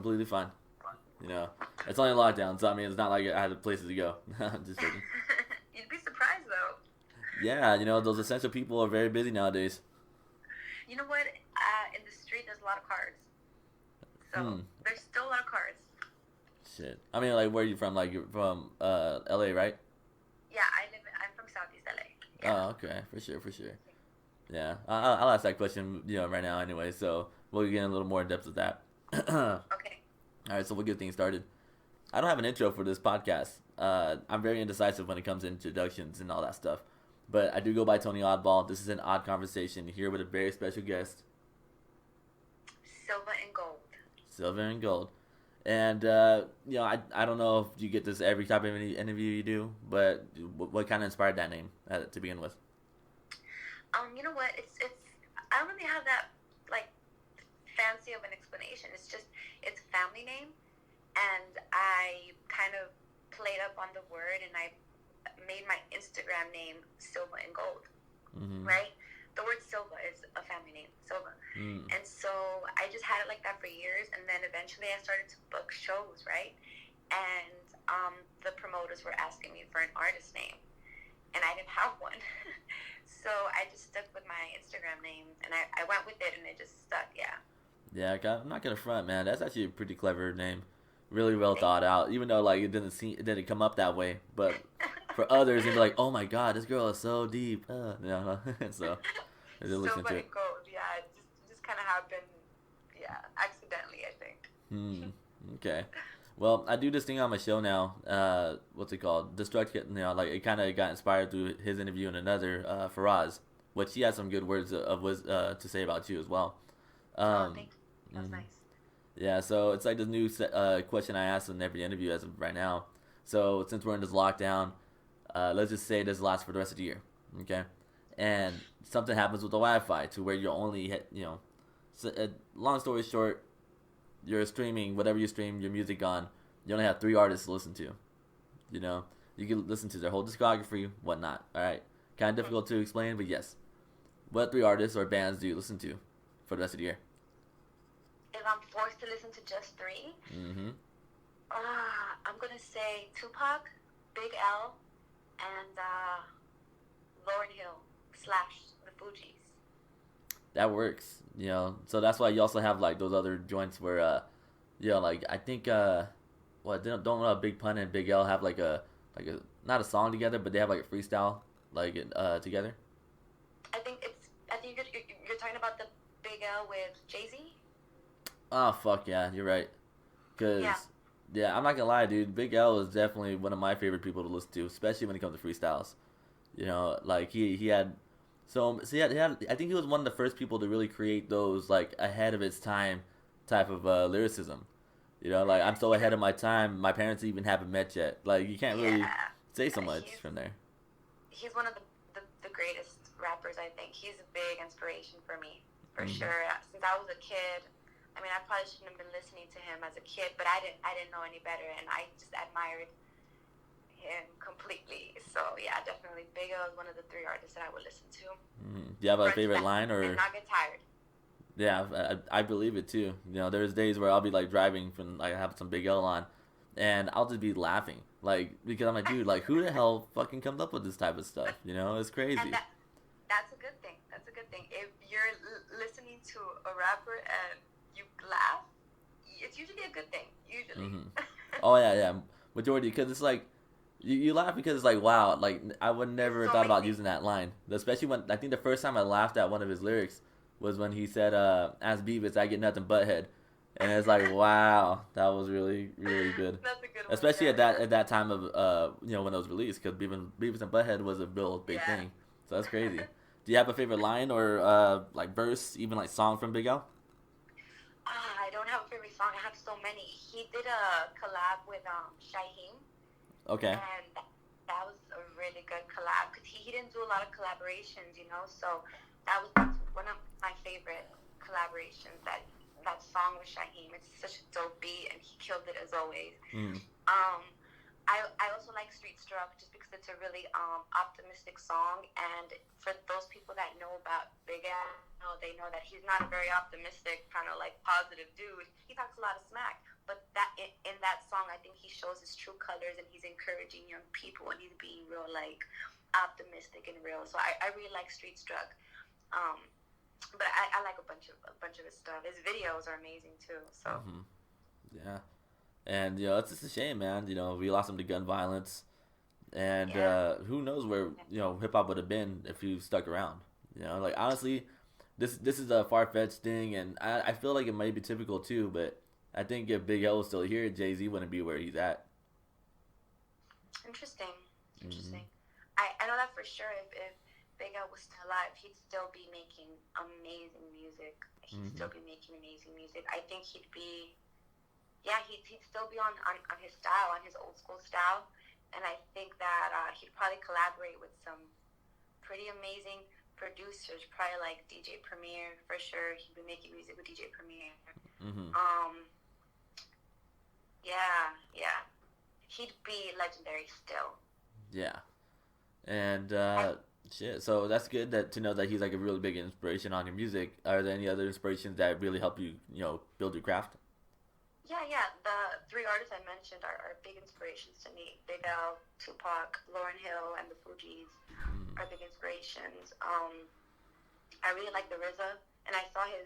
completely fine. You know, it's only lockdown, so I mean, it's not like I had places to go. Just joking. You'd be surprised though. Yeah, you know, those essential people are very busy nowadays. You know what? In the street, there's a lot of cars. So Hmm. there's still a lot of cars. Shit. I mean, like, where are you from? Like, you're from L.A., right? Yeah, I'm from Southeast LA. Yeah. Oh, okay, for sure, for sure. Yeah, I'll ask that question, you know, right now anyway. So we'll get in a little more in depth with that. All Okay. right, so we'll get things started. I don't have an intro for this podcast. I'm very indecisive when it comes to introductions and all that stuff. But I do go by Tony Awdball. This is an odd conversation here with a very special guest, Silver and gold. Silvandgold. And you know, I don't know if you get this every type of interview you do, but what kind of inspired that name to begin with? You know what? It's I don't really have that like fancy of an explanation. It's a family name, and I kind of played up on the word, and I made my Instagram name Silva and Gold. Mm-hmm. Right? The word Silva is a family name, Silva. Mm. And so I just had it like that for years, and then eventually I started to book shows, right? And the promoters were asking me for an artist name, and I didn't have one. So I just stuck with my Instagram name, and I went with it, and it just stuck, yeah. Yeah, I'm not gonna front, man. That's actually a pretty clever name, really well thought out. Even though like it didn't come up that way, but for others, they'd be like, "Oh my God, this girl is so deep." You know, so they just listen Silva to and it. Gold, yeah. It just kind of happened, yeah, accidentally, I think. Hmm. Okay. Well, I do this thing on my show now. What's it called? Destruct. You know, like it kind of got inspired through his interview and another, Faraz, which he has some good words to say about you as well. Oh, Um, thank you. That was mhm. nice. Yeah. So it's like this new question I ask in every interview as of right now. So since we're in this lockdown, let's just say this lasts for the rest of the year, okay? And something happens with the Wi-Fi to where you're only you know, so, long story short, you're streaming whatever you stream your music on. You only have three artists to listen to. You know, you can listen to their whole discography, whatnot. All right, kind of difficult to explain, but yes. What three artists or bands do you listen to for the rest of the year? If I'm forced to listen to just three, Mm-hmm. I'm gonna say Tupac, Big L, and Lauryn Hill / the Fugees. That works. You know, so that's why you also have like those other joints where, you know, like I think, well, don't Big Pun and Big L have like a not a song together, but they have like a freestyle like together. I think you're talking about the Big L with Jay-Z. Oh fuck yeah, you're right. Cause Yeah. yeah, I'm not gonna lie, dude. Big L is definitely one of my favorite people to listen to, especially when it comes to freestyles. You know, like he had he had I think he was one of the first people to really create those like ahead of its time type of lyricism. You know, like I'm so ahead of my time. My parents even haven't met yet. Like you can't really Yeah. say so much He's from there. he's one of the greatest rappers, I think. He's a big inspiration for me, for Mm-hmm. sure. Since I was a kid, I mean, I probably shouldn't have been listening to him as a kid, but I didn't know any better, and I just admired him completely. So yeah, definitely Big L is one of the three artists that I would listen to. Mm-hmm. Do you have a Front to favorite back, line and or? not get tired. Yeah, I believe it too. You know, there's days where I'll be like driving from like I have some Big L on, and I'll just be laughing like because I'm like, dude, like who the hell fucking comes up with this type of stuff? You know, it's crazy. And that's a good thing. That's a good thing. If you're listening to a rapper and you laugh, it's usually a good thing. Usually. Hmm. Oh yeah, yeah, majority because it's like you laugh because it's like wow, like I would never There's have so thought many about things. using that line, especially when I think the first time I laughed at one of his lyrics was when he said, "As Beavis, I get nothing but head," and it's like wow, that was really really good. That's a good one. Especially Yeah. at that time of you know when it was released because Beavis and Butthead was a real big Yeah. thing, so that's crazy. Do you have a favorite line or like verse, even like song from Big L? I don't have a favorite song. I have so many. He did a collab with Shaheem, Okay. and that was a really good collab because he didn't do a lot of collaborations, you know. So that's one of my favorite collaborations. That song with Shaheem. It's such a dope beat, and he killed it as always. Mm. Um, I also like Street Struck just because it's a really optimistic song, and for those people that know about Big Al, they know that he's not a very optimistic kind of like positive dude. He talks a lot of smack, that song, I think he shows his true colors, and he's encouraging young people, and he's being real, like, optimistic and real. So I really like Street Struck. But I like a bunch of his stuff. His videos are amazing too. So yeah, and it's just a shame, man. We lost him to gun violence, and who knows where hip hop would have been if he stuck around. Like, honestly, this is a far fetched thing, and I feel like it might be typical too. But I think if Big L was still here, Jay-Z wouldn't be where he's at. Interesting. I know that for sure. If Big L was still alive, he'd still be making amazing music. I think he'd be, he'd still be on his style, on his old school style. And I think that he'd probably collaborate with some pretty amazing producers, probably like DJ Premier, for sure. He'd be making music with DJ Premier. He'd be legendary still. Yeah. And shit, so that's good to know that he's like a really big inspiration on your music. Are there any other inspirations that really help you, build your craft? Yeah. The three artists I mentioned are big inspirations to me. Big L, Tupac, Lauryn Hill, and the Fugees are big inspirations. I really like the RZA, and I saw his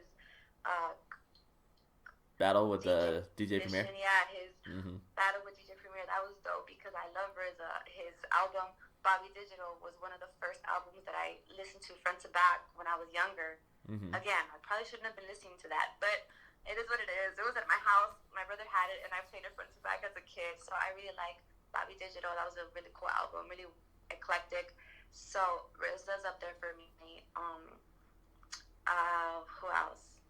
battle with the DJ Premier. Yeah, his battle with DJ Premier. That was dope because I love RZA. His album Bobby Digital was one of the first albums that I listened to front to back when I was younger. Again, I probably shouldn't have been listening to that, but it is what it is. It was at my house. My brother had it, and I played it front to back as a kid. So I really like Bobby Digital. That was a really cool album, really eclectic. So RZA's up there for me. Who else?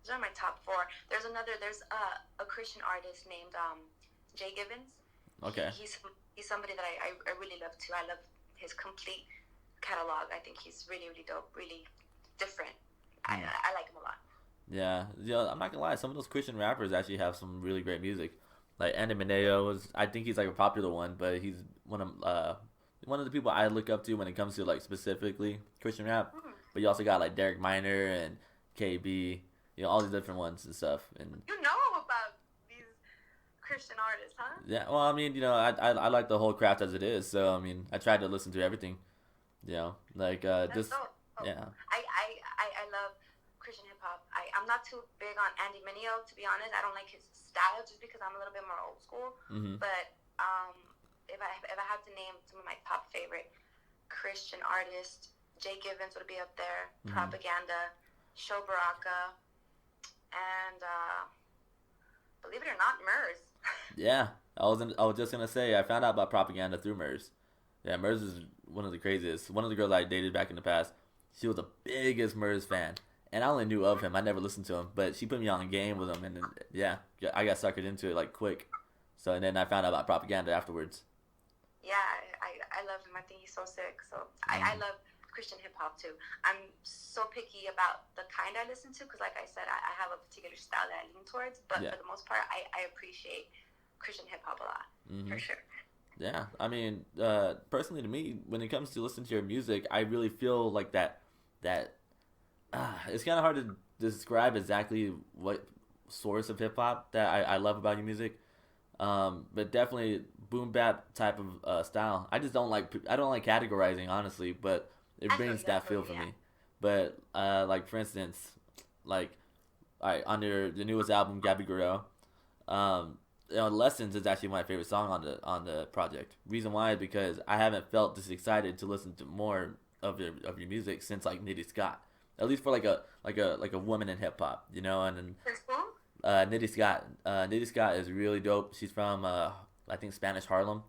Those are my top four. There's a Christian artist named Jay Gibbons. Okay. He's somebody that I really love too. I love his complete catalog. I think he's really, really dope, really different. I like him a lot. Yeah, I'm not gonna lie. Some of those Christian rappers actually have some really great music. Like Andy Mineo I think he's like a popular one, but he's one of the people I look up to when it comes to like specifically Christian rap. But you also got like Derek Minor and KB, all these different ones and stuff. And you know about these Christian artists, huh? Yeah, well, I mean, I like the whole craft as it is, so I mean, I try to listen to everything. Like this. Dope. Yeah. I love Christian hip hop. I'm not too big on Andy Mineo, to be honest. I don't like his style just because I'm a little bit more old school. But if I had to name some of my top favorite Christian artists, Jay Gibbons would be up there. Propaganda, Show Baraka, and believe it or not, Murs. Yeah, I was just gonna say I found out about Propaganda through Murs. Yeah, Murs is one of the craziest. One of the girls I dated back in the past, she was the biggest Murs fan. And I only knew of him. I never listened to him. But she put me on a game with him. And then, I got suckered into it, like, quick. So, and then I found out about Propaganda afterwards. Yeah, I love him. I think he's so sick. So, I love Christian hip-hop, too. I'm so picky about the kind I listen to. Because, like I said, I have a particular style that I lean towards. But for the most part, I appreciate Christian hip-hop a lot. For sure. Yeah. I mean, personally to me, when it comes to listening to your music, I really feel like that it's kind of hard to describe exactly what source of hip hop that I love about your music, but definitely boom bap type of style. I don't like categorizing, honestly, but it brings that feel for me. But like for instance, like on the newest album, Gabby Guerrero, Lessons is actually my favorite song on the project. Reason why is because I haven't felt this excited to listen to more of your music since like Nitty Scott. At least for like a woman in hip hop, and then Nitty Scott. Nitty Scott is really dope. She's from I think Spanish Harlem.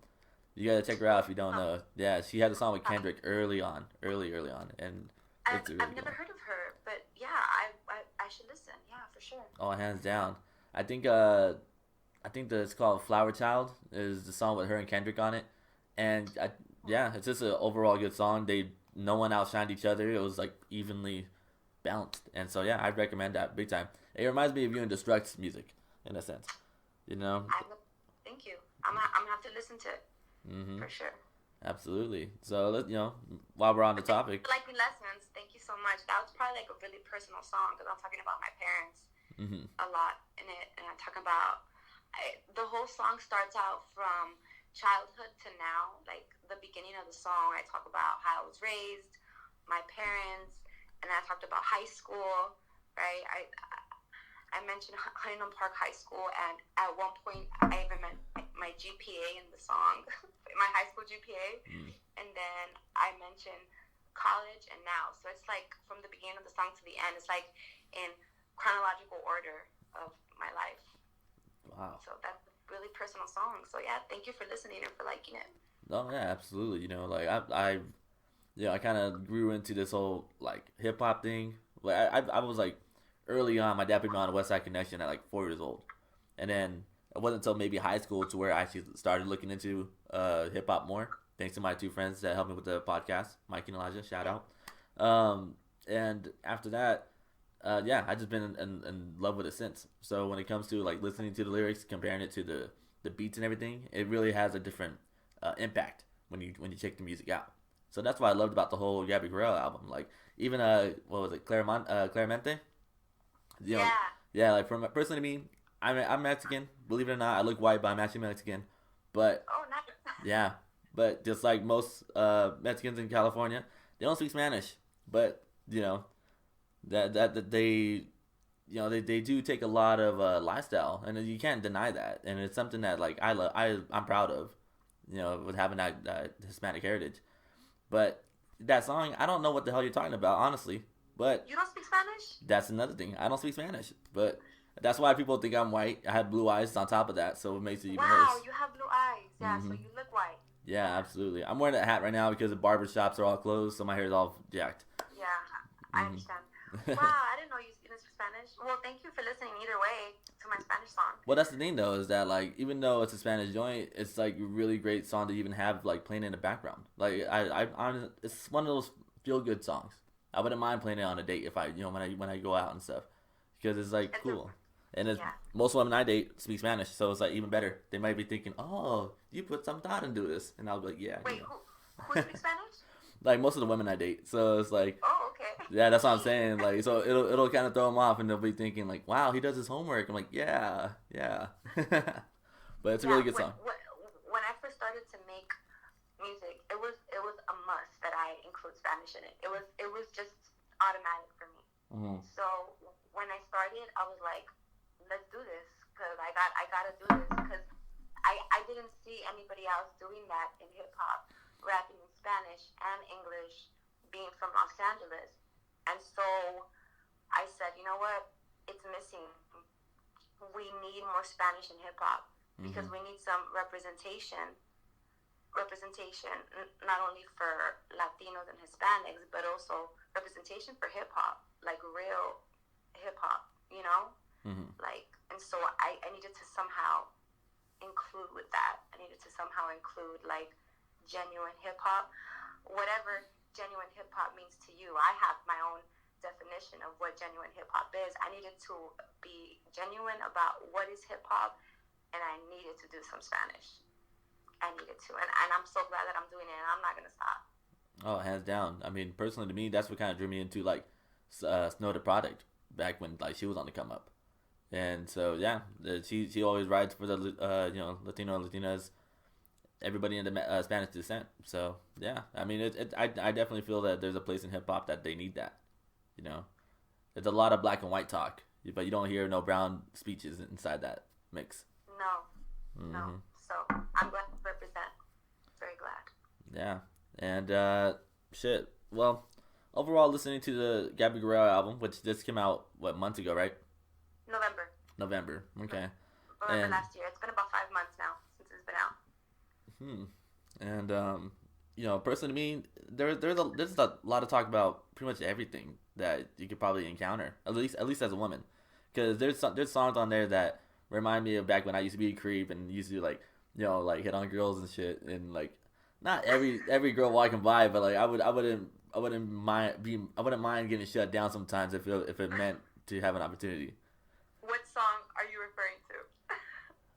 You gotta check her out if you don't know. Yeah, she had a song with Kendrick early on, and it's really I've never heard of her, but yeah, I should listen. Yeah, for sure. Oh, hands down. I think it's called Flower Child is the song with her and Kendrick on it, and it's just an overall good song. No one outshined each other. It was like evenly balanced, and so yeah, I'd recommend that big time. It reminds me of you and Destruct's music in a sense, Thank you. I'm gonna have to listen to it for sure. Absolutely. So while we're on the topic, like Lessons. Thank you so much. That was probably like a really personal song because I'm talking about my parents a lot in it, and I'm talking about the whole song starts out from childhood to now. Like the beginning of the song, I talk about how I was raised, my parents, and I talked about high school, right? I mentioned Huntington Park High School, and at one point I even meant my GPA in the song, my high school GPA, and then I mentioned college and now. So it's like from the beginning of the song to the end, it's like in chronological order of my life. Wow. So that's a really personal song. So yeah, thank you for listening and for liking it. No, yeah, absolutely. You know, like I kind of grew into this whole like hip hop thing. Like I was like early on. My dad put me on a West Side Connection at like 4 years old, and then it wasn't until maybe high school to where I actually started looking into hip hop more. Thanks to my two friends that helped me with the podcast, Mike and Elijah. Shout out. And after that, yeah, I just been in love with it since. So when it comes to like listening to the lyrics, comparing it to the beats and everything, it really has a different impact when you check the music out. So that's what I loved about the whole Gabby Guerrero album. Like even what was it, Claramente? You know, Yeah. yeah. Like from personally to me, I'm Mexican. Believe it or not, I look white, but I'm actually Mexican. But Oh, not. yeah, but just like most Mexicans in California, they don't speak Spanish. But you know that they do take a lot of lifestyle, and you can't deny that. And it's something that like I'm proud of, with having that Hispanic heritage. But that song, I don't know what the hell you're talking about, honestly. But You don't speak Spanish? that's another thing. I don't speak Spanish, but that's why people think I'm white. I have blue eyes on top of that, so it makes it even Wow, worse. you have blue eyes. Yeah, so Hmm. you look white. Yeah, absolutely. I'm wearing a hat right now because the barber shops are all closed, so my hair is all jacked. Yeah, I understand. Wow, I didn't know you speak Spanish. Well, thank you for listening either way to my Spanish song. Well, that's the thing though, is that like even though it's a Spanish joint, it's like a really great song to even have like playing in the background. Like it's one of those feel good songs. I wouldn't mind playing it on a date if when I go out and stuff, because it's like It's cool. And it's, yeah. most women I date speak Spanish, so it's like even better. They might be thinking, "Oh, you put some thought into this," and I'll be like, "Yeah." Wait, who speaks Spanish? Like most of the women I date, so it's like, Oh, okay. yeah, that's what I'm saying. Like, so it'll kind of throw them off, and they'll be thinking like, "Wow, he does his homework." I'm like, "Yeah, yeah," but it's a Yeah, really good song. when I first started to make music, it was a must that I include Spanish in it. It was just automatic for me. Mm-hmm. So when I started, I was like, let's do this because I gotta do this because I didn't see anybody else doing that in hip hop, rapping in Spanish and English, being from Los Angeles, and so I said, you know what, it's missing. We need more Spanish in hip hop because we need some representation not only for Latinos and Hispanics, but also representation for hip hop, like real hip hop, like, and so I needed to somehow include with that. I needed to somehow include like genuine hip hop, whatever genuine hip hop means to you. I have my own definition of what genuine hip hop is. I needed to be genuine about what is hip hop, and I needed to do some Spanish. I needed to, and I'm so glad that I'm doing it, and I'm not gonna stop. Oh, hands down. I mean, personally to me, that's what kind of drew me into like Snow the Product back when like she was on the come up, and so yeah, she always rides for the Latino and Latinas, everybody in the Spanish descent. So yeah, I mean, I definitely feel that there's a place in hip hop that they need that. There's a lot of black and white talk, but you don't hear no brown speeches inside that mix. No. So I'm glad to represent. Very glad. Yeah, and shit. Well, overall, listening to the Gabby Guerrero album, which just came out months ago, right? November. Okay. November last year. It's been about 5 months now since it's been out. And personally to me, there's a lot of talk about pretty much everything that you could probably encounter, at least as a woman, because there's songs on there that remind me of back when I used to be a creep and used to like like hit on girls and shit, and like not every girl walking by, but like I wouldn't mind getting shut down sometimes if it meant to have an opportunity. What song are you referring to?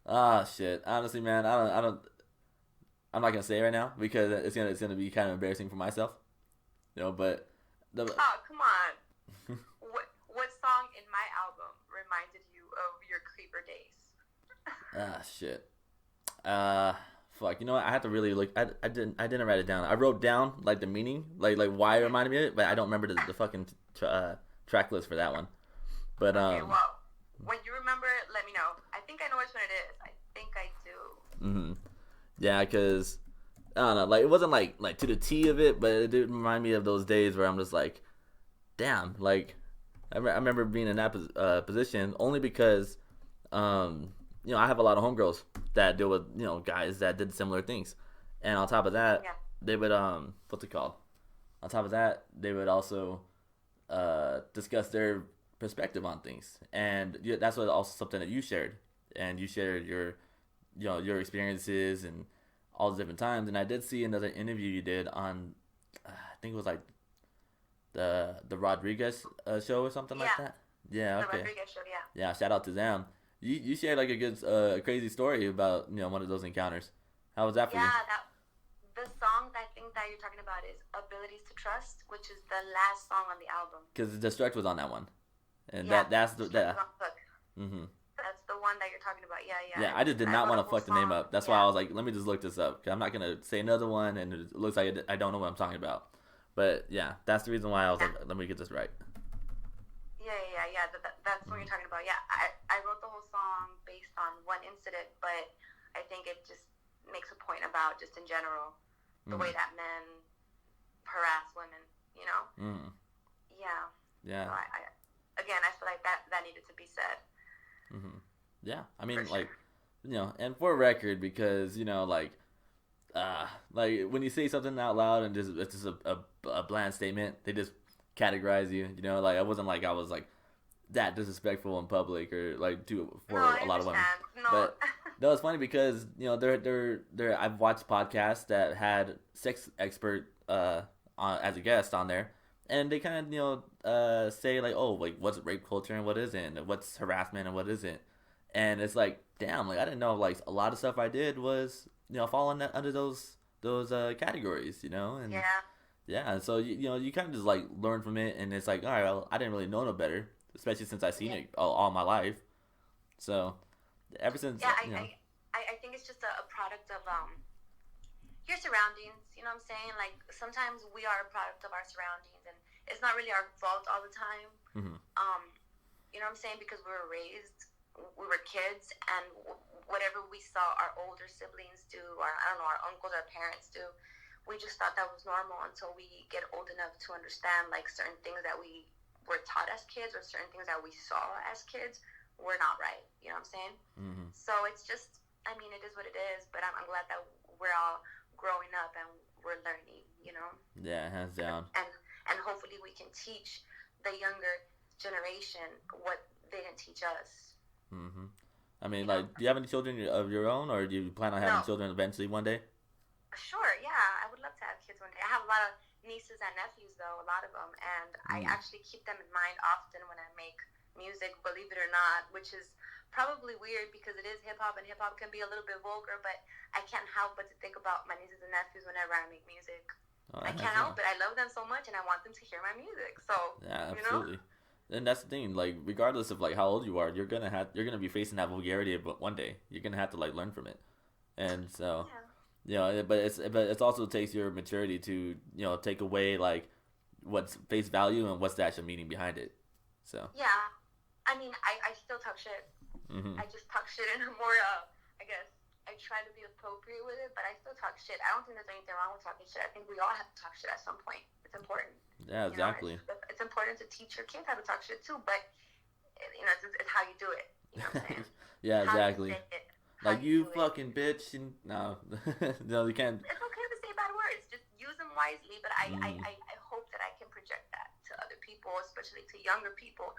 Ah, shit. Honestly, man, I'm not gonna say it right now because it's gonna be kind of embarrassing for myself. But Oh, come on. what song in my album reminded you of your creeper days? Shit. Uh, Fuck. You know what? I have to really look. I didn't write it down. I wrote down like the meaning, like why it reminded me of it, but I don't remember the fucking track list for that one. But Okay, well, when you remember it, let me know. I think I know which one it is. I think I do. Yeah, cause I don't know. Like it wasn't like to the T of it, but it did remind me of those days where I'm just like, damn. Like I remember being in that position only because I have a lot of homegirls that deal with guys that did similar things, and on top of that, Yeah. they would what's it called? On top of that, they would also discuss their perspective on things, and that's what also something that you shared, and you shared your experiences and all the different times. And I did see another interview you did on, I think it was like the Rodriguez show or something like Yeah. that. Yeah, The okay. Rodriguez show, yeah. Yeah, shout out to them. You shared like a good crazy story about one of those encounters. How was that for you? Yeah, the song that I think that you're talking about is Abilities to Trust, which is the last song on the album. Because Destruct was on that one, and Yeah, that's the Destruct that. is on Hook. Mm-hmm. That's the one that you're talking about. Yeah, yeah. Yeah, I just did I not wrote want a to whole fuck the name song. up. That's why I Yeah. was like, let me just look this up. Cause I'm not gonna say another one, and it looks like I don't know what I'm talking about. But yeah, that's the reason why I was like, let me get this right. Yeah. That's what you're talking about. Yeah, I wrote the whole song based on one incident, but I think it just makes a point about just in general the way that men harass women. You know? Mm. Yeah. Yeah. So again, I feel like that needed to be said. Yeah. I mean, For like, sure. and for a record, because like when you say something out loud and just it's just a bland statement, they just categorize you. Like I wasn't like I was like that disrespectful in public or like for No, I a lot of women. understand. No. But no, it's funny because they're I've watched podcasts that had sex expert as a guest on there, and they kind of say like, oh, like what's rape culture and what isn't, and what's harassment and what isn't, and it's like, damn, like I didn't know like a lot of stuff I did was fall under those categories, and Yeah. yeah, and so you kind of just like learn from it, and it's like, all right, well, I didn't really know no better, especially since I've seen Yeah. it all my life, so ever since Yeah, I think it's just a product of your surroundings. You know what I'm saying? Like sometimes we are a product of our surroundings, and it's not really our fault all the time. Mhm. You know what I'm saying? Because we were kids, and whatever we saw our older siblings do, or I don't know, our uncles, our parents do, we just thought that was normal until we get old enough to understand like certain things that we were taught as kids, or certain things that we saw as kids were not right. You know what I'm saying? So it's just, I mean, it is what it is. But I'm glad that we're all growing up and we're learning. Yeah, hands down. And hopefully we can teach the younger generation what they didn't teach us. I mean, like, do you have any children of your own, or do you plan on having No. children eventually one day? Sure, yeah, I would love to have kids one day. I have a lot of nieces and nephews, though, a lot of them, and I actually keep them in mind often when I make music, believe it or not, which is probably weird because it is hip hop, and hip hop can be a little bit vulgar, but I can't help but to think about my nieces and nephews whenever I make music. Oh, I can't help it. I love them so much, and I want them to hear my music. So, yeah, absolutely. And that's the thing. Like, regardless of like how old you are, you're gonna be facing that vulgarity, but one day you're gonna have to like learn from it. And so, but it's also takes your maturity to take away like what's face value and what's the actual meaning behind it. So yeah, I mean, I still talk shit. I just talk shit in a more, I guess, I try to be appropriate with it, but I still talk shit. I don't think there's anything wrong with talking shit. I think we all have to talk shit at some point. It's important. Yeah, exactly. It's important to teach your kids how to talk shit too, but it's how you do it. You know what I'm saying? Yeah, how exactly. You say it, like you fucking bitch, and no, no, you can't. It's okay to say bad words. Just use them wisely. But I hope that I can project that to other people, especially to younger people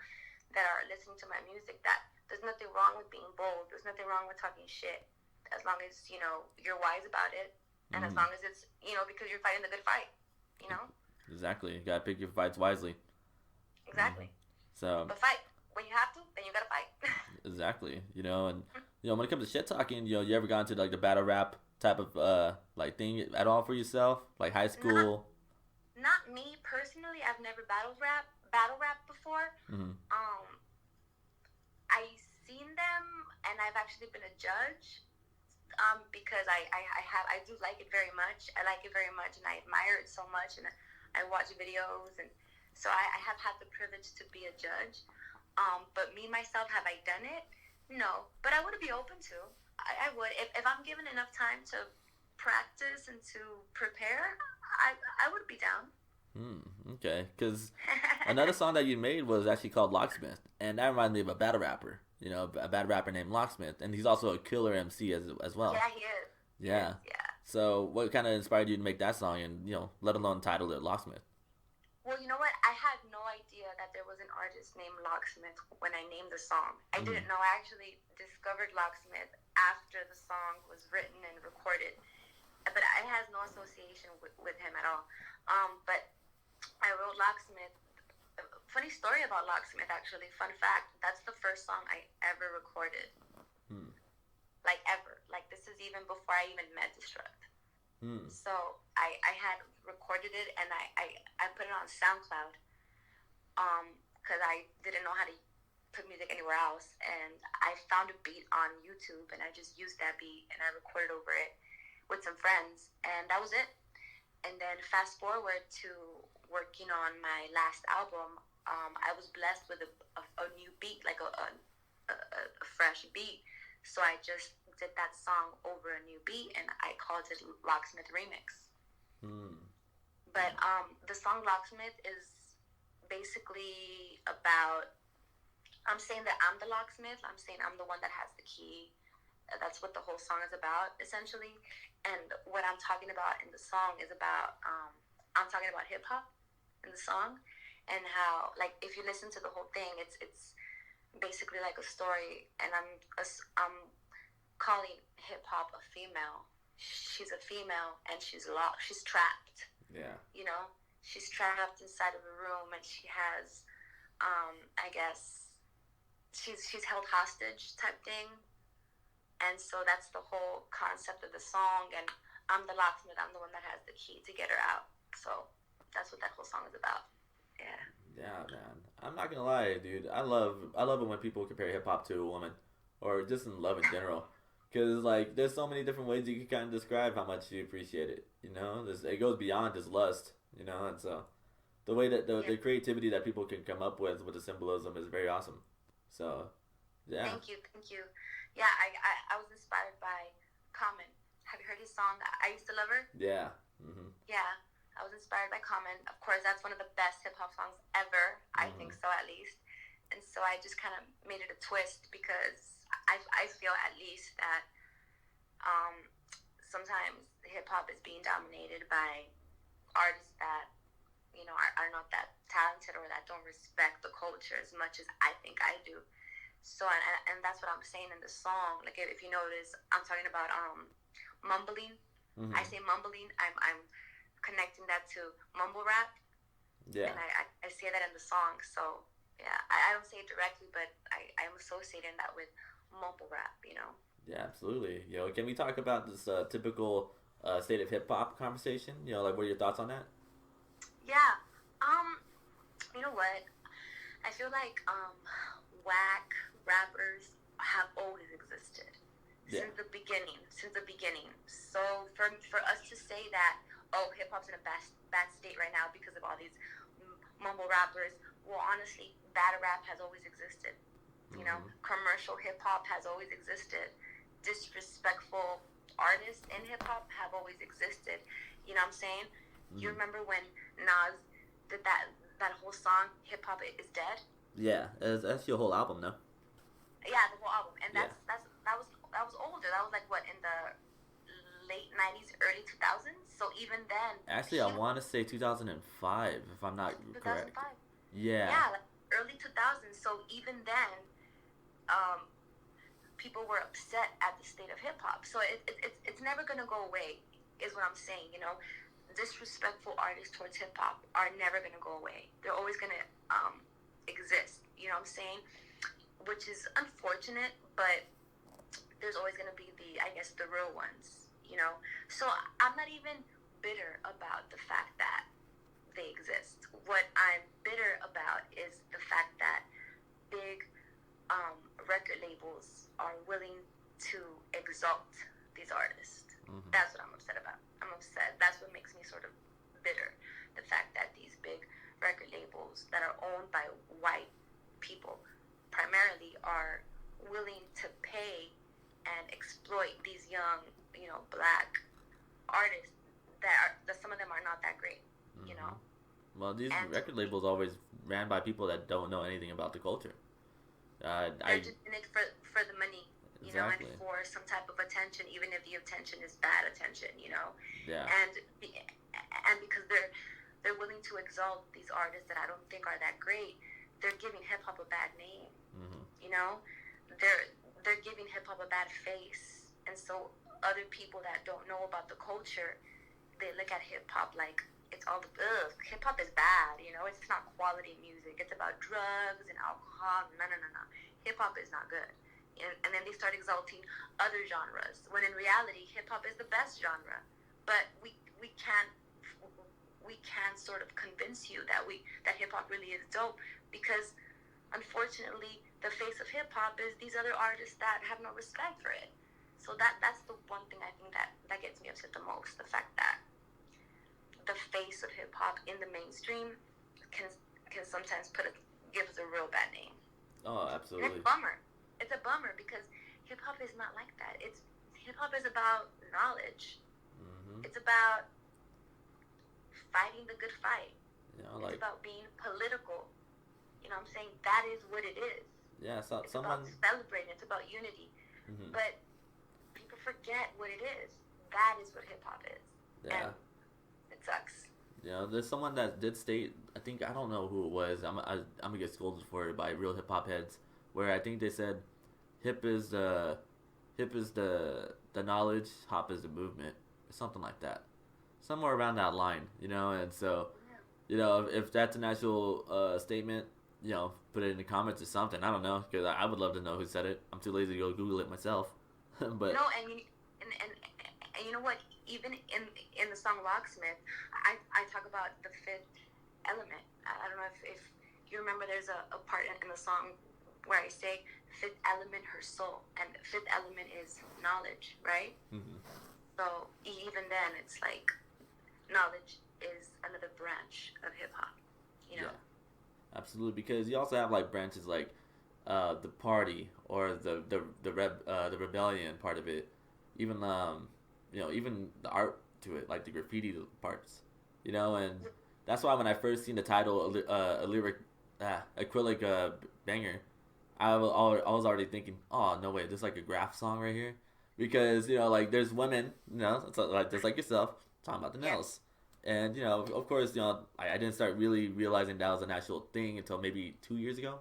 that are listening to my music. That there's nothing wrong with being bold. There's nothing wrong with talking shit, as long as you're wise about it, and as long as it's because you're fighting the good fight. Exactly. You gotta pick your fights wisely. Exactly. So. But fight when you have to. Then you gotta fight. Exactly. And when it comes to shit talking, you ever gone to like the battle rap type of like thing at all for yourself, like high school? Not me personally. I've never battle rap before. I seen them and I've actually been a judge, because I do like it very much. I like it very much, and I admire it so much, and I watch videos, and so I have had the privilege to be a judge. But me myself, have I done it? No, but I would be open to. I would, if I'm given enough time to practice and to prepare. I would be down. Okay, because another song that you made was actually called Locksmith, and that reminds me of a battle rapper. You know, a battle rapper named Locksmith, and he's also a killer MC as well. Yeah, he is. Yeah. Yeah. So, what kind of inspired you to make that song, and let alone title it Locksmith? Well, you know what? I had no idea that there was an artist named Locksmith when I named the song. I didn't know. I actually discovered Locksmith after the song was written and recorded, but it has no association with him at all. But I wrote Locksmith. Funny story about Locksmith, actually. Fun fact: that's the first song I ever recorded. Like ever. Like this is even before I even met Destruct. So I had recorded it, and I put it on SoundCloud, because I didn't know how to put music anywhere else, and I found a beat on YouTube, and I just used that beat, and I recorded over it with some friends, and that was it. And then fast forward to working on my last album, I was blessed with a new beat, like a fresh beat, so I just did that song over a new beat, and I called it Locksmith Remix. But the song Locksmith is basically about, I'm saying that I'm the locksmith. I'm saying I'm the one that has the key. That's what the whole song is about, essentially. And what I'm talking about in the song is about, I'm talking about hip hop in the song, and how, like, if you listen to the whole thing, it's basically like a story, and I'm calling hip hop a female. She's a female, and she's locked. She's trapped. Yeah. You know, she's trapped inside of a room, and she has, I guess, she's held hostage type thing. And so that's the whole concept of the song. And I'm the locksmith. I'm the one that has the key to get her out. So that's what that whole song is about. Yeah. Yeah, man. I'm not gonna lie, dude. I love it when people compare hip hop to a woman, or just in love in general. Because, like, there's so many different ways you can kind of describe how much you appreciate it, it goes beyond just lust, and so the way that the creativity that people can come up with the symbolism is very awesome. So, yeah. Thank you. Yeah, I was inspired by Common. Have you heard his song, I Used to Love Her? Yeah. Yeah, I was inspired by Common. Of course, that's one of the best hip-hop songs ever. I think so, at least. And so I just kind of made it a twist, because I feel at least that sometimes hip-hop is being dominated by artists that, are not that talented, or that don't respect the culture as much as I think I do. So, and that's what I'm saying in the song. Like, if you notice, I'm talking about mumbling. I say mumbling. I'm connecting that to mumble rap. Yeah. And I say that in the song. So, yeah, I don't say it directly, but I'm associating that with mumble rap, Yeah, absolutely. Can we talk about this typical state of hip hop conversation? Like, what are your thoughts on that? Yeah. You know what? I feel like whack rappers have always existed since the beginning. So for us to say that, oh, hip hop's in a bad state right now because of all these mumble rappers, well, honestly, battle rap has always existed. Commercial hip hop has always existed. Disrespectful artists in hip hop have always existed. You know what I'm saying? You remember when Nas did that whole song, Hip Hop Is Dead? Yeah, that's your whole album, no? Yeah, the whole album, and that was older. That was like what, in the late '90s, early 2000s. So even then, actually, I want to say 2005, if I'm not 2005. Correct. Yeah. Yeah, like early 2000s. So even then, people were upset at the state of hip hop. So it's never gonna go away, is what I'm saying. Disrespectful artists towards hip hop are never gonna go away. They're always gonna exist. You know what I'm saying? Which is unfortunate, but there's always gonna be the real ones. So I'm not even bitter about the fact that they exist. What I'm bitter about is the fact that big record labels are willing to exalt these artists. Mm-hmm. That's what I'm upset about. I'm upset. That's what makes me sort of bitter. The fact that these big record labels that are owned by white people primarily are willing to pay and exploit these young, black artists that some of them are not that great, Mm-hmm. Well, these and record labels always ran by people that don't know anything about the culture. they're just in it for the money, Exactly. and for some type of attention, even if the attention is bad attention, Yeah. and because they're willing to exalt these artists that I don't think are that great, they're giving hip hop a bad name. Mm-hmm. They're giving hip hop a bad face, and so other people that don't know about the culture, they look at hip hop like it's all the hip hop is bad. It's not quality music. It's about drugs and alcohol. No, no, no, no. Hip hop is not good. And then they start exalting other genres when in reality hip hop is the best genre. But we can't sort of convince you that hip hop really is dope, because unfortunately the face of hip hop is these other artists that have no respect for it. So that's the one thing I think that gets me upset the most. The fact that the face of hip hop in the mainstream can sometimes give us a real bad name. Oh, And absolutely. it's a bummer. It's a bummer because hip hop is not like that. Hip hop is about knowledge. Mm-hmm. It's about fighting the good fight. Like, it's about being political. I'm saying that is what it is. yeah, so It's someone. about celebrating. It's about unity. Mm-hmm. But people forget what it is. That is what hip hop is. Yeah. And it sucks. There's someone that did state. I think I don't know who it was. I'm gonna get scolded for it by real hip hop heads. Where I think they said, hip is the knowledge, hop is the movement, or something like that, somewhere around that line. And so, if that's an actual statement, put it in the comments or something. I don't know, because I would love to know who said it. I'm too lazy to go Google it myself. But And you know what? Even in the song Locksmith, I talk about the fifth element. I don't know if you remember. There's a part in the song where I say fifth element, her soul, and the fifth element is knowledge, right? Mm-hmm. So even then, it's like knowledge is another branch of hip hop. Yeah, absolutely. Because you also have like branches like the party or the rebellion part of it, even even the art to it, like the graffiti parts, and that's why when I first seen the title, a lyric, acrylic banger, I was already thinking, oh no way, there's like a graph song right here, because like there's women, it's like just like yourself talking about the nails, and of course I didn't start really realizing that was an actual thing until maybe 2 years ago,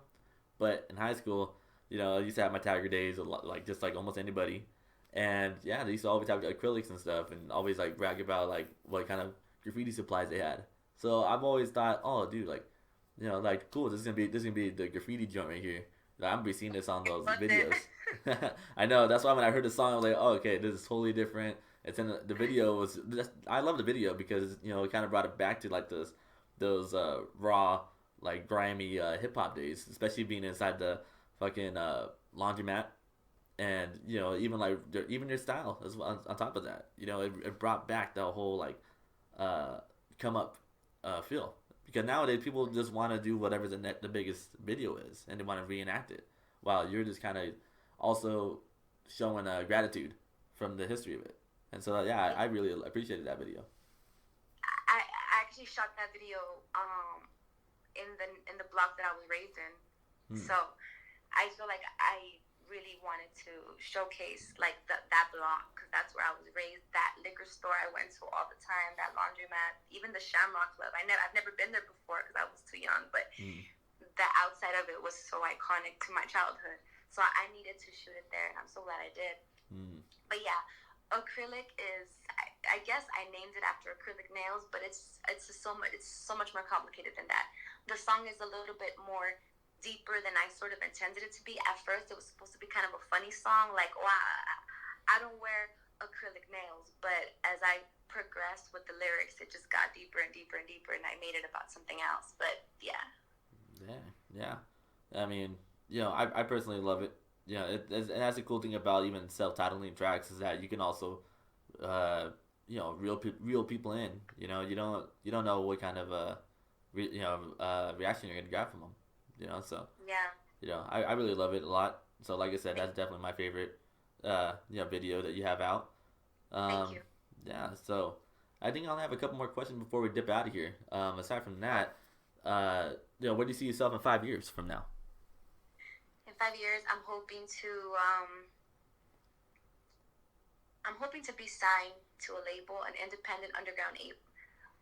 but in high school, I used to have my tagger days a lot, like just like almost anybody. And yeah, they used to always have acrylics and stuff, and always like brag about like what kind of graffiti supplies they had. So I've always thought, oh, dude, like, like cool. This is gonna be the graffiti joint right here. Like, I'm gonna be seeing this on those videos. I know. That's why when I heard the song, I was like, oh, okay, this is totally different. It's in the video was. I love the video because it kind of brought it back to like those raw, like grimy hip hop days, especially being inside the fucking laundromat. And even their style as well, on top of that, it brought back the whole like come up feel, because nowadays people just want to do whatever the biggest video is, and they want to reenact it, while you're just kind of also showing gratitude from the history of it. And so yeah, I really appreciated that video. I actually shot that video in the block that I was raised in. So I feel like I really wanted to showcase like that block, because that's where I was raised. That liquor store I went to all the time, that laundromat, even the Shamrock Club. I've never been there before because I was too young, but the outside of it was so iconic to my childhood. So I needed to shoot it there, and I'm so glad I did. But yeah, acrylic is, I guess I named it after acrylic nails, but it's so much more complicated than that. The song is a little bit more deeper than I sort of intended it to be. At first, it was supposed to be kind of a funny song, like, oh, I don't wear acrylic nails. But as I progressed with the lyrics, it just got deeper and deeper and deeper, and I made it about something else. But yeah. Yeah. I mean, I personally love it. And that's the cool thing about even self-titling tracks is that you can also, uh, real people in. You don't know what kind of reaction you're gonna get from them. So Yeah. I really love it a lot. So like I said, that's definitely my favorite, video that you have out. Thank Um, you. yeah. So I think I'll have a couple more questions before we dip out of here. Aside from that, uh, where do you see yourself in 5 years from now? In 5 years, I'm hoping to be signed to a label, an independent underground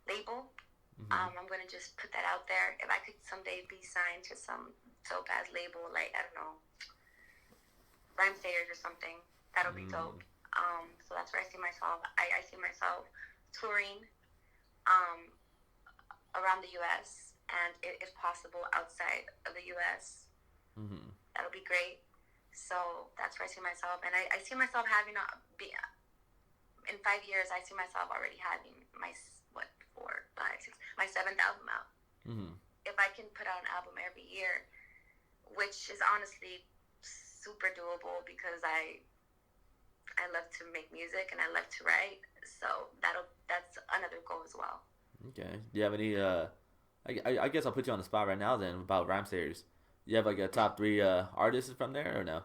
label. Mm-hmm. I'm gonna just put that out there. If I could someday be signed to some dope ass label, like I don't know, Rhyme Sayers or something, that'll be dope. So that's where I see myself. I see myself touring um, around the U.S. and, if possible, outside of the U.S. Mm-hmm. That'll be great. So that's where I see myself, and I see myself having in 5 years. I see myself already having my what 4, 5, 6, my seventh album out. Mm-hmm. If I can put out an album every year, which is honestly super doable because I love to make music and I love to write. So that's another goal as well. Okay. Do you have any? I guess I'll put you on the spot right now then about rhyme sayers. You have like a top three artists from there or no?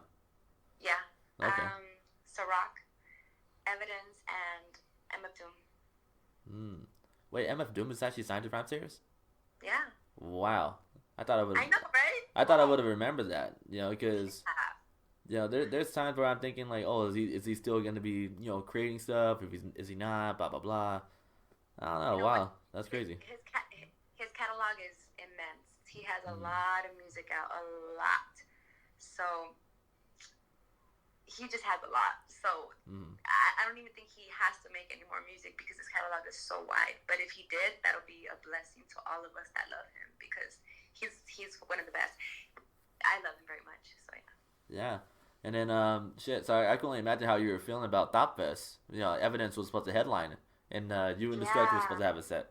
Yeah. Okay. Ciroc, Evidence, and MF Doom. Hmm. Wait, MF Doom is actually signed to rhyme sayers? Yeah. Wow. I thought I would. I know, right? I thought I Whoa. would have remembered that. Because Yeah. there's times where I'm thinking like, oh, is he still gonna be creating stuff? If is he not? Blah blah blah. I don't know. You know what? Wow, that's crazy. His catalog is immense. He has a Mm, lot of music out, a lot. So he just has a lot. So mm, I don't even think he has to make any more music because his catalog is so wide. But if he did, that'll be a blessing to all of us that love him because he's one of the best. I love him very much. So yeah. yeah. And then shit. So I can only imagine how you were feeling about Top Fest. Evidence was supposed to headline, and you and the Strokes were supposed Yeah. to have a set.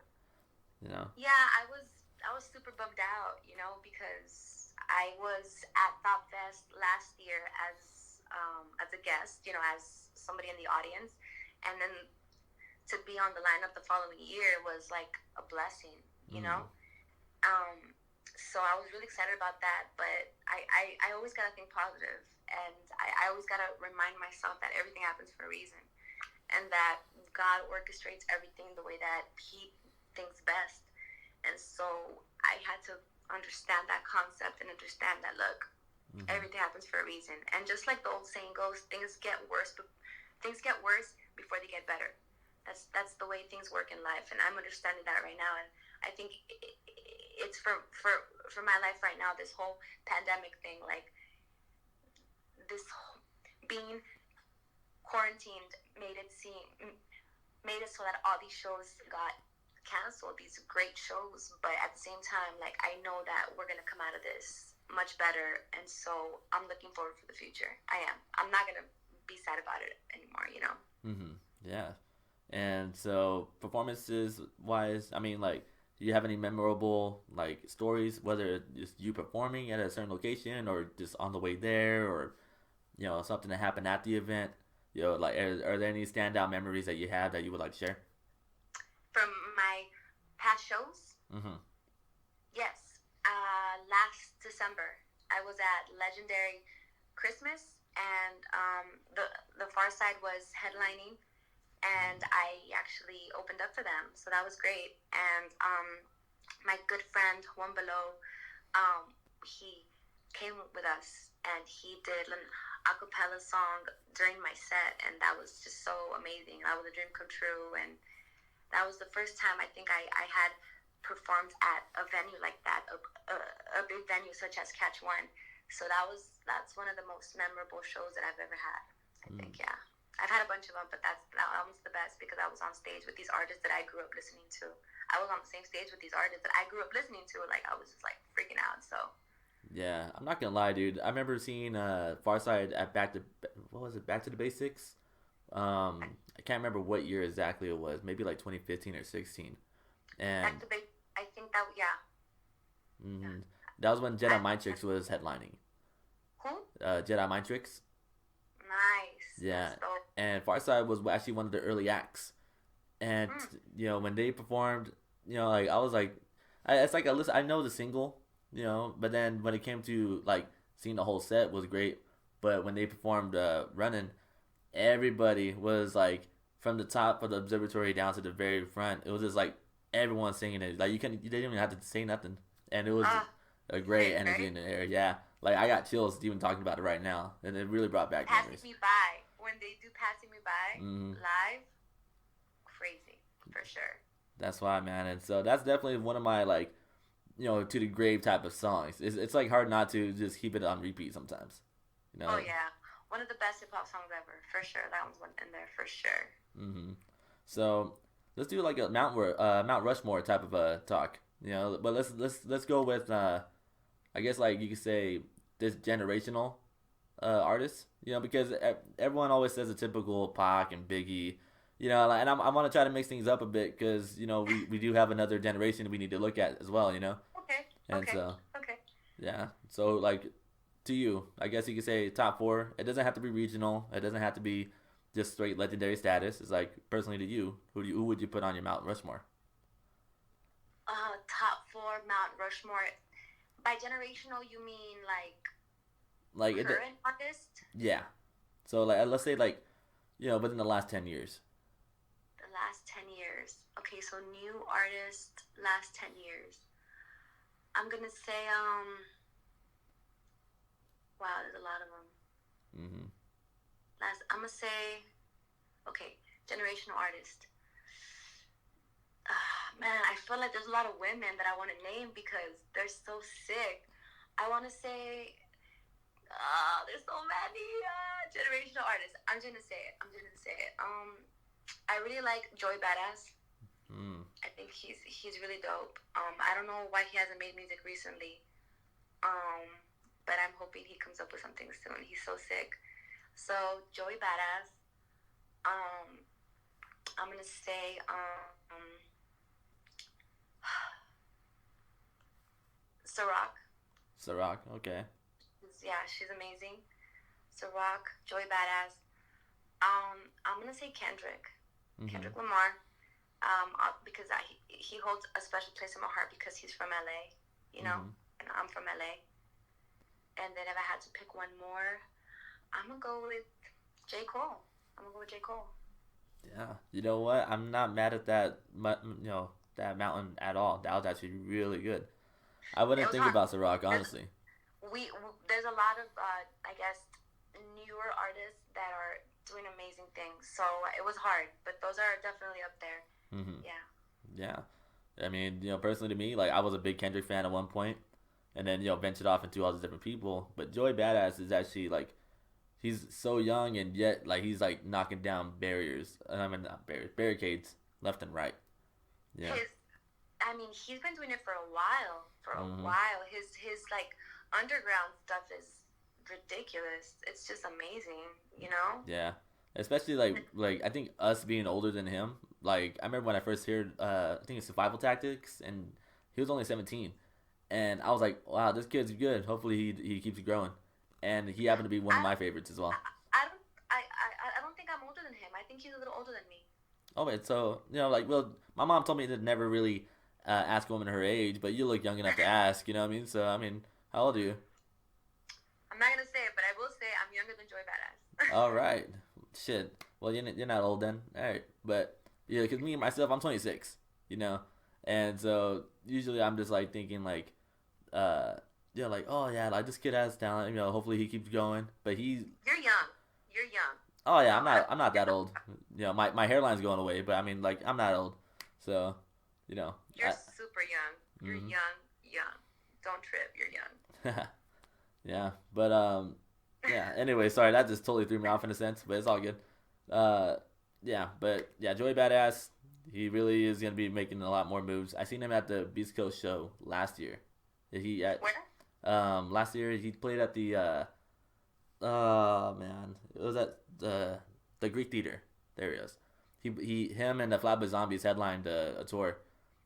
You know. Yeah, I was super bummed out, because I was at Thought Fest last year as a guest, as somebody in the audience, and then to be on the lineup the following year was like a blessing, you Mm, know. So I was really excited about that, but I always gotta think positive, and I always gotta remind myself that everything happens for a reason, and that God orchestrates everything the way that He thinks best. And so I had to understand that concept and understand that, look, mm-hmm. everything happens for a reason. And just like the old saying goes, things get worse, but things get worse before they get better. That's the way things work in life, and I'm understanding that right now. And I think it's for my life right now. This whole pandemic thing, like this being quarantined, made it so that all these shows got canceled, these great shows. But at the same time, like, I know that we're gonna come out of this much better, and so I'm looking forward for the future. I am. I'm not gonna be sad about it anymore. Mm-hmm. Yeah. And so performances wise, I mean, like, do you have any memorable like stories, whether it's you performing at a certain location or just on the way there, or something that happened at the event? Like, are there any standout memories that you have that you would like to share? From my past shows, Mm-hmm. yes. Last December, I was at Legendary Christmas, and the Far Side was headlining, and I actually opened up for them, so that was great. And my good friend Juan Below, he came with us, and he did an acapella song during my set, and that was just so amazing. That was a dream come true, and that was the first time I think I had performed at a venue like that, a big venue such as Catch One. So that's one of the most memorable shows that I've ever had. I Mm. think, yeah. I've had a bunch of them, but that one's the best because I was on stage with these artists that I grew up listening to. I was on the same stage with these artists that I grew up listening to. Like, I was just like freaking out. So Yeah, I'm not gonna lie, dude. I remember seeing Farside at what was it? Back to the Basics. I can't remember what year exactly it was. Maybe like 2015 or 16. back And to I think that, yeah, yeah. hmm that was when Jedi I Mind Tricks was headlining. Jedi Mind Tricks. Nice. Yeah, That's dope. and Farside was actually one of the early acts. And Mm. when they performed, like I was like, it's like I know the single, but then when it came to like seeing the whole set was great. But when they performed "Running," everybody was like from the top of the observatory down to the very front. It was just like everyone singing it. Like they didn't even have to say nothing, and it was Ah, a great sick, energy right? in the air. Yeah, like I got chills even talking about it right now, and it really brought back Passing memories. me by. When they do passing me by Hmm. live, crazy for sure. That's why, man, and so that's definitely one of my like to the grave type of songs. It's like hard not to just keep it on repeat sometimes. You Oh know. yeah, one of the best hip hop songs ever for sure. That one's one in there for sure. Hmm. So let's do like a Mount Rushmore type of a talk. But let's go with I guess like you could say this generational artists. Because everyone always says the typical Pac and Biggie. And I want to try to mix things up a bit because we do have another generation we need to look at as well. Okay, And okay, so okay. yeah. So like to you, I guess you could say top four. It doesn't have to be regional. It doesn't have to be just straight legendary status. It's like personally to you, who would you put on your Mount Rushmore? Top four Mount Rushmore. By generational, you mean like Like it, current artist? yeah. So like let's say like within the last 10 years. The last 10 years. Okay, so new artist, last 10 years. I'm gonna say wow, there's a lot of them. Hmm. I'm gonna say okay, generational artist. Man, I feel like there's a lot of women that I want to name because they're so sick. I want to say, there's so many generational artists. I'm gonna say it. I really like Joy Badass. Mm. I think he's really dope. I don't know why he hasn't made music recently. Um, but I'm hoping he comes up with something soon. He's so sick. So Joey Badass. Um, I'm gonna say Ciroc. Ciroc. Okay. Yeah, she's amazing. Ciroc, Joey Badass. I'm gonna say Kendrick. Hmm. Kendrick Lamar. Because he holds a special place in my heart because he's from LA, Hmm. and I'm from LA. And then if I had to pick one more, I'm gonna go with J. Cole. I'm gonna go with J. Cole. Yeah. You know what? I'm not mad at that. That mountain at all. That was actually really good. I It wouldn't was think hard. about Ciroc There's honestly. there's a lot of I guess newer artists that are doing amazing things. So it was hard, but those are definitely up there. Hmm. Yeah. Yeah. I mean, personally to me, like I was a big Kendrick fan at one point, and then ventured off into all these different people. But Joey Badass is actually like he's so young and yet like he's like knocking down barriers. I mean not barriers, barricades left and right. Yeah. His I mean, he's been doing it for a while. For a Hmm. while. His like underground stuff is ridiculous. It's just amazing. Yeah. Especially like I think us being older than him. Like I remember when I first heard I think it's Survival Tactics and he was only 17 and I was like, wow, this kid's good. Hopefully he keeps growing. And he happened to be one of I my favorites as I, well. I don't I don't think I'm older than him. I think he's a little older than me. Oh wait, so like well, my mom told me to never really ask a woman her age, but you look young enough to ask. You know what I mean? So I mean, how old are you? I'm not gonna say it, but I will say I'm younger than Joy Badass. All right, shit. Well, you're not old then. All right, but yeah, because me myself, I'm 26. You know, and so usually I'm just like thinking like, uh, like oh yeah, like this kid has talent. Hopefully he keeps going. But he, You're young. You're young. oh So yeah, I'm not that old. My hairline's going away, but I mean like I'm not old. So, you know, you're super young. You're hmm. young. Young. Don't trip. You're young. Yeah, but yeah. Anyway, sorry, that just totally threw me off in a sense, but it's all good. Uh, yeah, but yeah, Joey Badass, he really is gonna be making a lot more moves. I seen him at the Beast Coast show last year. He at Where? last year he played at the oh man, it was at the Greek Theater. There he is. Him and the Flatbush Zombies headlined a tour,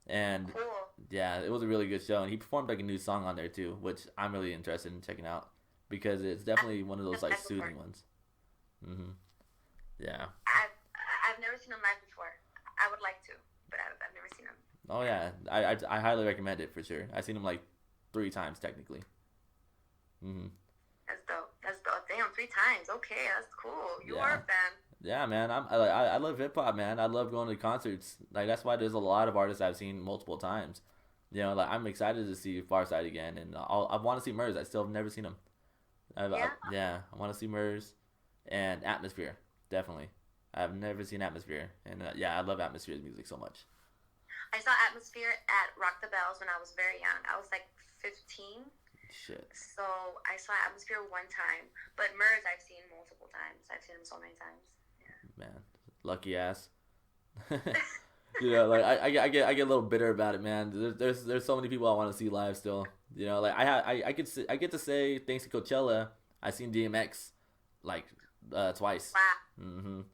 and Cool. yeah, it was a really good show, and he performed like a new song on there too, which I'm really interested in checking out. because it's definitely one of those like I've soothing ones. Mhm. Yeah. I've never seen him live before. I would like to, but I've never seen him. Oh yeah. I highly recommend it for sure. I've seen him like 3 times technically. Mhm. That's dope. That's dope. Damn, 3 times. Okay, that's cool. You are Yeah. a fan. Yeah, man. I love hip hop, man. I love going to concerts. Like that's why there's a lot of artists I've seen multiple times. Like I'm excited to see Farside again, and I want to see Murs. I still have never seen him. Yeah. Yeah, I want to see Murs and Atmosphere. Definitely, I've never seen Atmosphere, and yeah, I love Atmosphere's music so much. I saw Atmosphere at Rock the Bells when I was very young. I was like 15. Shit. So I saw Atmosphere one time, but Murs I've seen multiple times. I've seen him so many times. Man, lucky ass. Like I get a little bitter about it, man. There's so many people I want to see live still. Like I get to say thanks to Coachella, I seen DMX like twice. Wow. Mhm.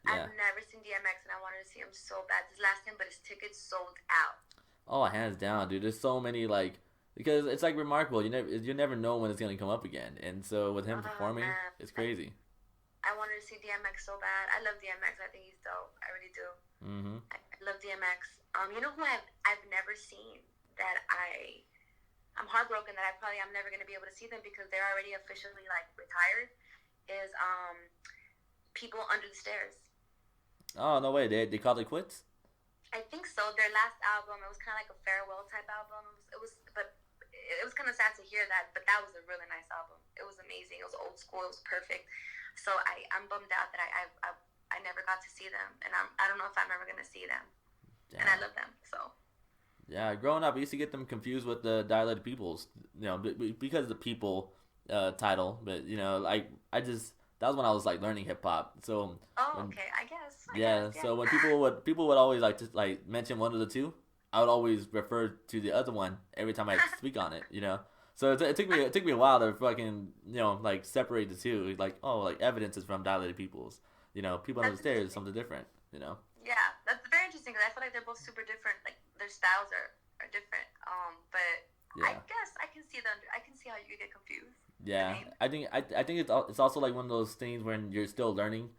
Yeah. I've never seen DMX and I wanted to see him so bad this last time, but his tickets sold out. Oh, hands down, dude. There's so many like because it's like remarkable. You never know when it's gonna come up again, and so with him performing, Man. it's crazy. I wanted to see DMX so bad. I love DMX. I think he's dope. I really do. Mhm. I love DMX. You know who I've never seen that I'm heartbroken that I'm never gonna be able to see them because they're already officially like retired. Is People Under the Stairs. Oh no way! They called it quits. I think so. Their last album, it was kind of like a farewell type album. But it was kind of sad to hear that. But that was a really nice album. It was amazing. It was old school. It was perfect. So I'm bummed out that I never got to see them, and I don't know if I'm ever gonna see them. Damn. And I love them. So. Yeah, growing up, I used to get them confused with the Dilated Peoples. Because of the people title. But like that was when I was like learning hip hop. So. Okay. I guess. Yeah. So when people would always like to like mention one of the two, I would always refer to the other one every time I speak on it. So it took me a while to fucking like separate the two. Like like Evidence is from Dilated Peoples. People Under the Stairs is something different. Yeah, that's very interesting because I feel like they're both super different. Like their styles are different. But yeah. I guess I can see I can see how you get confused. Yeah, I think it's also like one of those things when you're still learning,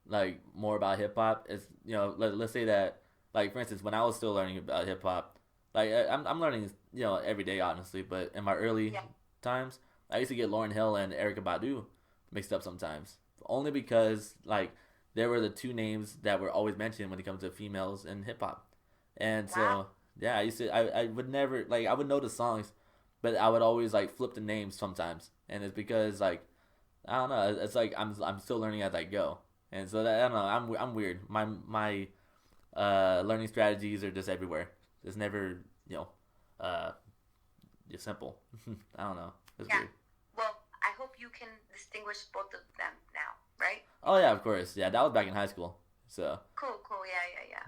like more about hip hop. It's let's say that like for instance when I was still learning about hip hop, like I'm learning every day honestly. But in my early times, I used to get Lauryn Hill and Erykah Badu mixed up sometimes, only because like they were the two names that were always mentioned when it comes to females in hip hop, and so yeah, I would never like I would know the songs, but I would always like flip the names sometimes, and it's because like I don't know, it's like I'm still learning as I go, and so that, I don't know, I'm weird. My learning strategies are just everywhere. It's never just simple. I don't know. It's weird. Well, I hope you can distinguish both of them now, right? Oh yeah, of course. Yeah, that was back in high school. So. Cool. Yeah.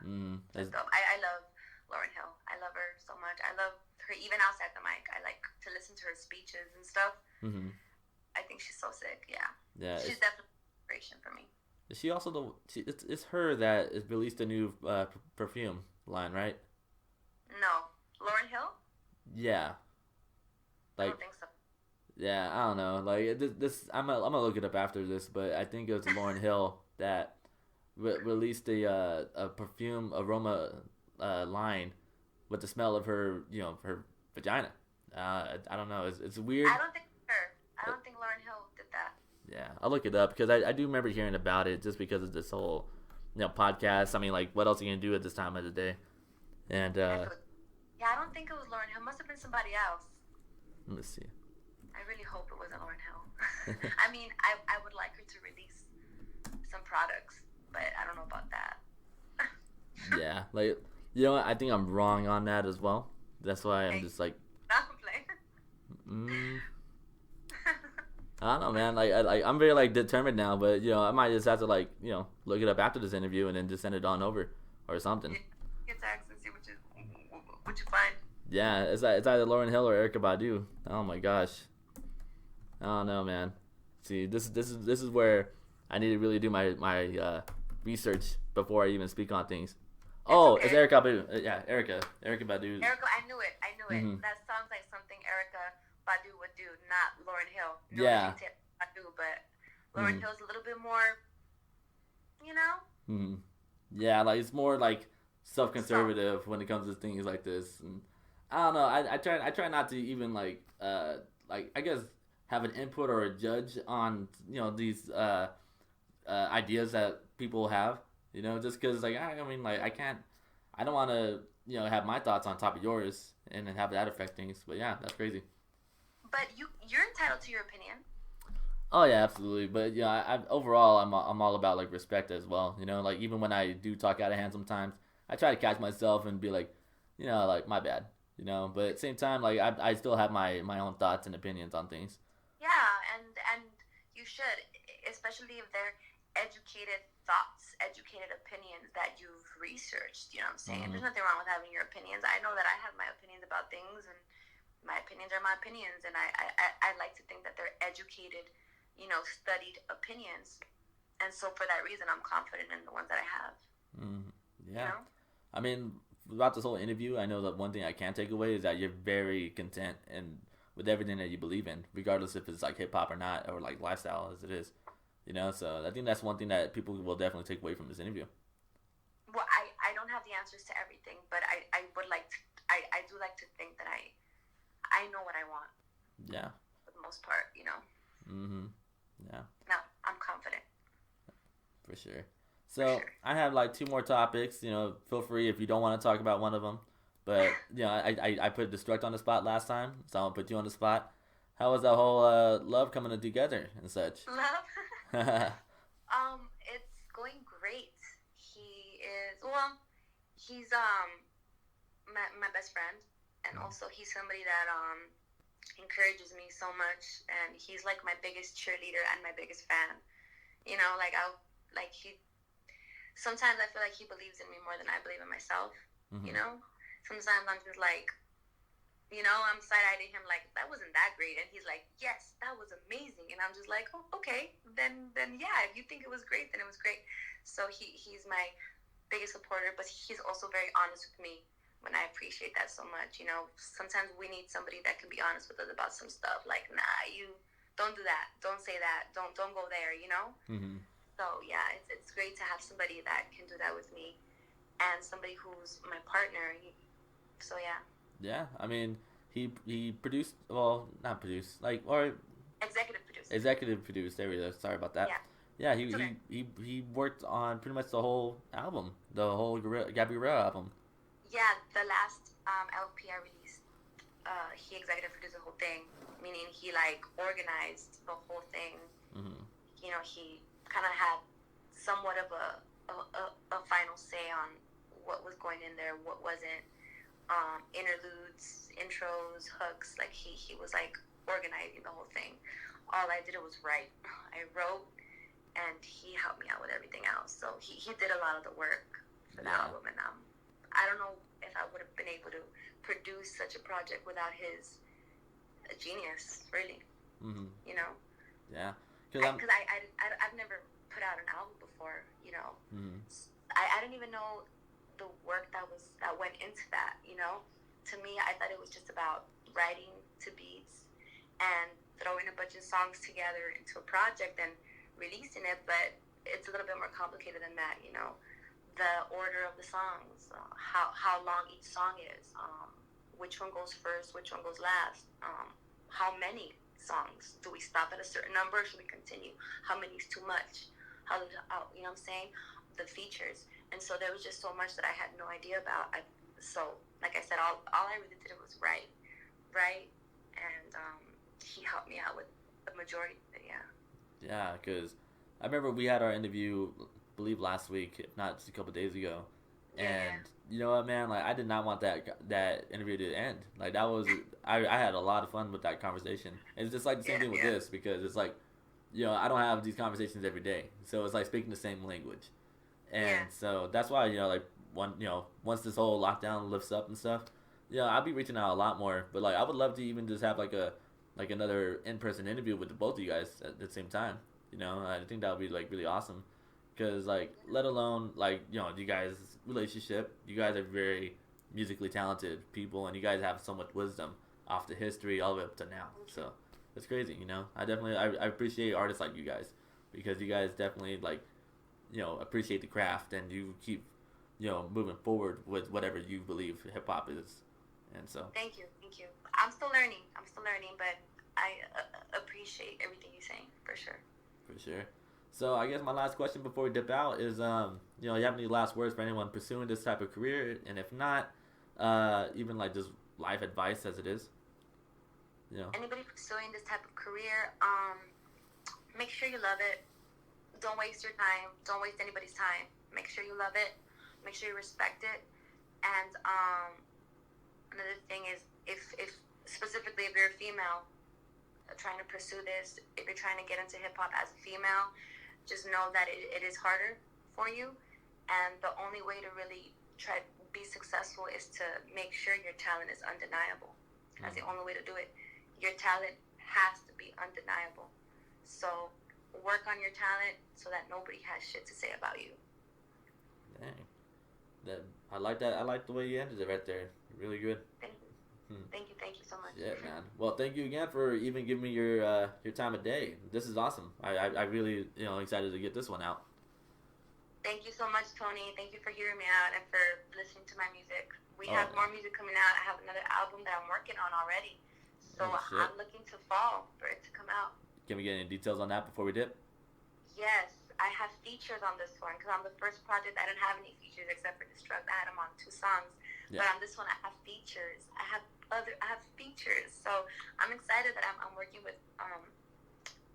That's dope. I love Lauryn Hill. I love her so much. I love her even outside the mic. I like to listen to her speeches and stuff. Mhm. I think she's so sick. Yeah. Yeah. She's definitely an inspiration for me. Is she also it's her that has released a new perfume line, right? No, Lauryn Hill. Yeah. I don't think so. Yeah, I don't know. Like this, I'm gonna look it up after this, but I think it was Lauryn Hill that released a perfume aroma line with the smell of her her vagina. I don't know. It's weird. I don't think her. I don't think Lauryn Hill did that. Yeah, I'll look it up because I do remember hearing about it just because of this whole podcast. I mean, like, what else are you gonna do at this time of the day? And yeah, I don't think it was Lauryn Hill. It must have been somebody else. Let me see. I really hope it wasn't Lauryn Hill. I mean, I would like her to release some products, but I don't know about that. Yeah, like what? I think I'm wrong on that as well. That's why I'm just like. I don't know, man. Like, I'm very like determined now, but I might just have to like look it up after this interview and then just send it on over or something. Get tags and see what you find. Yeah, it's either Lauryn Hill or Erykah Badu. Oh my gosh, I don't know, man. See, this is where I need to really do my research before I even speak on things. It's Erykah Badu. Yeah, Erykah Badu. I knew it. Mm-hmm. That sounds like something Erykah Badu would do, not Lauryn Hill. No Yeah. shade to Badu, but Lauryn Mm-hmm. Hill's a little bit more, you know, Mm-hmm. Yeah, like it's more like soft. self-conservative when it comes to things like this, and I don't know. I try not to even like I guess have an input or a judge on these ideas that people have. Just because like I mean like I don't want to have my thoughts on top of yours and then have that affect things. But yeah, that's crazy. But you're entitled to your opinion. Oh yeah, absolutely. But yeah, overall I'm all about like respect as well. Like even when I do talk out of hand sometimes, I try to catch myself and be like, like my bad. But at the same time, like I still have my own thoughts and opinions on things. Yeah, and you should, especially if they're educated thoughts, educated opinions that you've researched. You know what I'm saying? Hmm. There's nothing wrong with having your opinions. I know that I have my opinions about things, and my opinions are my opinions, and I like to think that they're educated, studied opinions. And so for that reason, I'm confident in the ones that I have. Hmm. You Yeah. know? I mean, throughout this whole interview, I know that one thing I can take away is that you're very content and with everything that you believe in, regardless if it's like hip hop or not, or like lifestyle as it is. So I think that's one thing that people will definitely take away from this interview. Well, I don't have the answers to everything, but I would like to, I do like to think that I know what I want Yeah. for the most part. Mm-hmm. Yeah, No, I'm confident for sure. for So sure. I have like two more topics. Feel free if you don't want to talk about one of them. But I put Destruct on the spot last time, so I'm gonna put you on the spot. How was that whole love coming together and such? Love. It's going great. He is well. He's my best friend, and also he's somebody that encourages me so much, and he's like my biggest cheerleader and my biggest fan. Like he. Sometimes I feel like he believes in me more than I believe in myself. You Mm-hmm. know. Sometimes I'm just like, I'm side-eyeing him like that wasn't that great, and he's like, yes, that was amazing, and I'm just like, oh, okay, then yeah, if you think it was great, then it was great. So he's my biggest supporter, but he's also very honest with me, when I appreciate that so much. Sometimes we need somebody that can be honest with us about some stuff, like, nah, you don't do that, don't say that, don't go there. Mm-hmm. So yeah, it's great to have somebody that can do that with me, and somebody who's my partner. So yeah. Yeah, I mean, he produced, well, not produced, like, or Executive producer. executive produced. There we go. Sorry about that. Yeah. Yeah, It's okay. he worked on pretty much the whole album, the whole Gabrielle album. Yeah, the last LP I released, he executive produced the whole thing, meaning he like organized the whole thing. Mm-hmm. He kind of had somewhat of a final say on what was going in there, what wasn't. Interludes, intros, hooks. Like he was like organizing the whole thing. All I did was write. I wrote, and he helped me out with everything else. So he did a lot of the work for the Yeah. album, and I don't know if I would have been able to produce such a project without his genius. Really, Mm-hmm. you know, Yeah. Because I'm. because I've never put out an album before. Mm-hmm. I didn't even know the work that went into that. To me, I thought it was just about writing to beats and throwing a bunch of songs together into a project and releasing it. But it's a little bit more complicated than that. The order of the songs, how long each song is, which one goes first, which one goes last, how many songs do we stop at a certain number? Or should we continue? How many is too much? You know what I'm saying? The features. And so there was just so much that I had no idea about. So, like I said, all I really did was write, and he helped me out with the majority of it. Yeah. Yeah, because I remember we had our interview, I believe last week, if not just a couple days ago, and Yeah. you know what, man? Like I did not want that interview to end. Like that was I had a lot of fun with that conversation. And it's just like the same Yeah. thing with Yeah. this because it's like I don't have these conversations every day, so it's like speaking the same language, Yeah. and so that's why like once this whole lockdown lifts up and stuff, I'll be reaching out a lot more. But like I would love to even just have like another in person interview with the both of you guys at the same time. I think that would be like really awesome. Because like, let alone like you guys' relationship, you guys are very musically talented people, and you guys have so much wisdom. off the history all the way up to now. So it's crazy, you know. I appreciate artists like you guys because you guys definitely like appreciate the craft and you keep moving forward with whatever you believe hip hop is, and so. Thank you, thank you. I'm still learning. But I appreciate everything you're saying for sure. For sure. So I guess my last question before we dip out is, you have any last words for anyone pursuing this type of career, and if not, even like just life advice as it is, Anybody pursuing this type of career, make sure you love it. Don't waste your time. Don't waste anybody's time. Make sure you love it. Make sure you respect it. And another thing is, if specifically if you're a female trying to pursue this, if you're trying to get into hip hop as a female, just know that it is harder for you. And the only way to really try to be successful is to make sure your talent is undeniable. That's the only way to do it. Your talent has to be undeniable. So work on your talent so that nobody has shit to say about you. Dang. I like that. I like the way you ended it right there. Really good. Thank you so much. Yeah, man. Well, thank you again for even giving me your time of day. This is awesome. I really excited to get this one out. Thank you so much, Tony. Thank you for hearing me out and for listening to my music. We have more music coming out. I have another album that I'm working on already. So I'm looking to fall for it to come out. Can we get any details on that before we dip? Yes, I have features on this one because on the first project I didn't have any features except for Destruct. I had them on 2 songs. Yeah. But on this one I have features. I have features. So I'm excited that I'm working with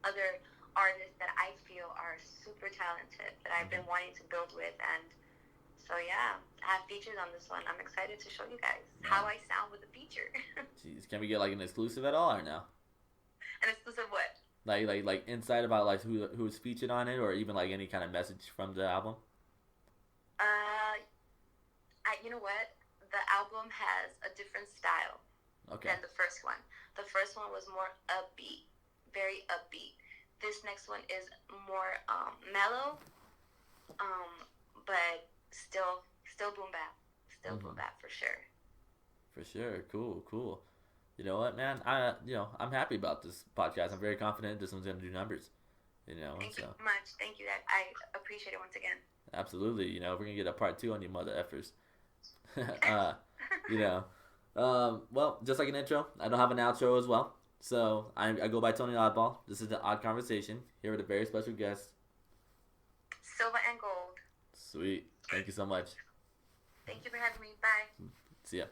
other artists that I feel are super talented that I've been wanting to build with, and so yeah, I have features on this one. I'm excited to show you guys how I sound with a feature. Jeez, can we get like an exclusive at all or no? An exclusive what? Like insight about like who's featured on it, or even like any kind of message from the album? You know what? The album has a different style than the first one. The first one was more upbeat, very upbeat. This next one is more mellow, but still boom bap, boom bap for sure. For sure, cool. You know what, man? I'm happy about this podcast. I'm very confident this one's gonna do numbers. Thank you so much. Thank you. I appreciate it once again. Absolutely. We're gonna get a part 2 on you mother effers. Well, just like an intro, I don't have an outro as well. So I go by Tony Awdball. This is the Odd Conversation here with a very special guest, Silvandgold. Sweet. Thank you so much. Thank you for having me. Bye. See ya.